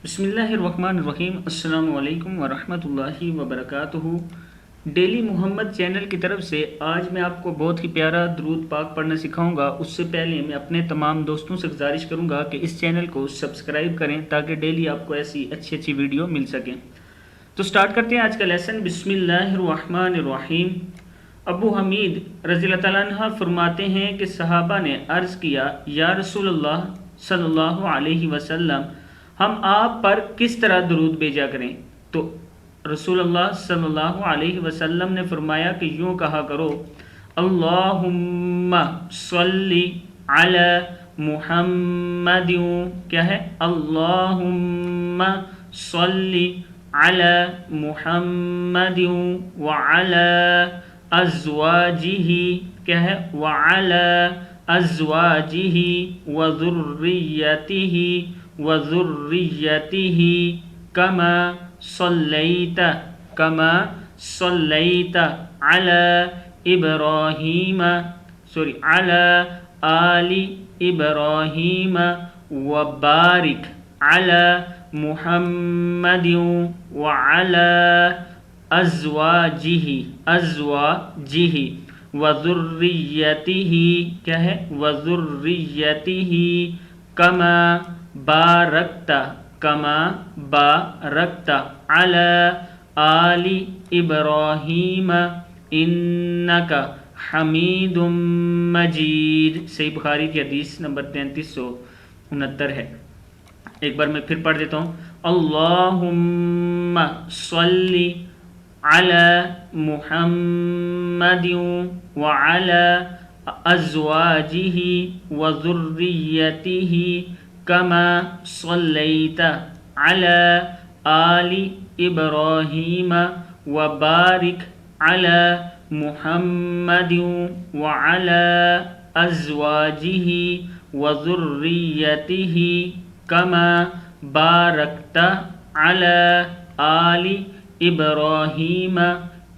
بسم اللہ الرحمن الرحیم۔ السلام علیکم ورحمۃ اللہ وبرکاتہ۔ ڈیلی محمد چینل کی طرف سے آج میں آپ کو بہت ہی پیارا درود پاک پڑھنا سکھاؤں گا۔ اس سے پہلے میں اپنے تمام دوستوں سے گزارش کروں گا کہ اس چینل کو سبسکرائب کریں تاکہ ڈیلی آپ کو ایسی اچھی ویڈیو مل سکیں۔ تو سٹارٹ کرتے ہیں آج کا لیسن۔ بسم اللہ الرحمن الرحیم۔ ابو حمید رضی اللہ تعالیٰ عنہ فرماتے ہیں کہ صحابہ نے عرض کیا، یا رسول اللہ صلی اللہ علیہ وسلم، ہم آپ پر کس طرح درود بھیجا کریں؟ تو رسول اللہ صلی اللہ علیہ وسلم نے فرمایا کہ یوں کہا کرو، اللہم صلی علی محمد۔ کیا ہے؟ اللہم صلی علی محمد وعلی ازواجہ، کیا ہے؟ وعلی ازواجہ وذریتہ کما صلیت علی ابراہیم علی آل ابراہیم وبارک علی محمد وعلی ازواجہ وذریتہ، کیا ہے؟ وذریتہ کما بارکت علی آل ابراہیم انک حمید مجید۔ صحیح بخاری کی حدیث نمبر 3369 ہے۔ ایک بار میں پھر پڑھ دیتا ہوں، اللہم صلی علی محمد وعلی ازواجہ وذریتہ کما صلیت علی آل ابراہیم وبارک علی محمد وعلی ازواجہ وذریتہ کما بارکت علی آل ابراہیم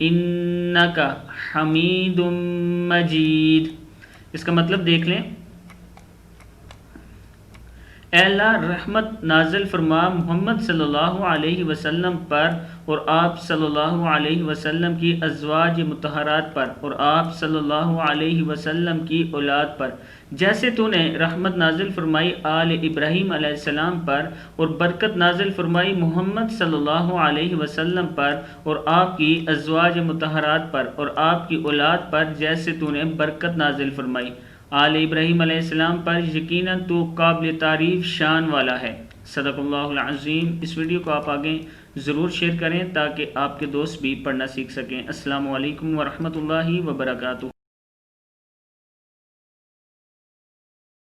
انک حمید مجید۔ اس کا مطلب دیکھ لیں، اے اللہ رحمت نازل فرما محمد صلی اللہ علیہ وسلم پر اور آپ صلی اللہ علیہ وسلم کی ازواج مطہرات پر اور آپ صلی اللہ علیہ وسلم کی اولاد پر، جیسے تو نے رحمت نازل فرمائی آل ابراہیم علیہ السلام پر اور برکت نازل فرمائی محمد صلی اللہ علیہ وسلم پر اور آپ کی ازواج مطہرات پر اور آپ کی اولاد پر، جیسے تو نے برکت نازل فرمائی آل ابراہیم علیہ السلام پر، یقیناً تو قابل تعریف شان والا ہے۔ صدق اللہ العظیم۔ اس ویڈیو کو آپ آگے ضرور شیئر کریں تاکہ آپ کے دوست بھی پڑھنا سیکھ سکیں۔ السلام علیکم ورحمۃ اللہ وبرکاتہ۔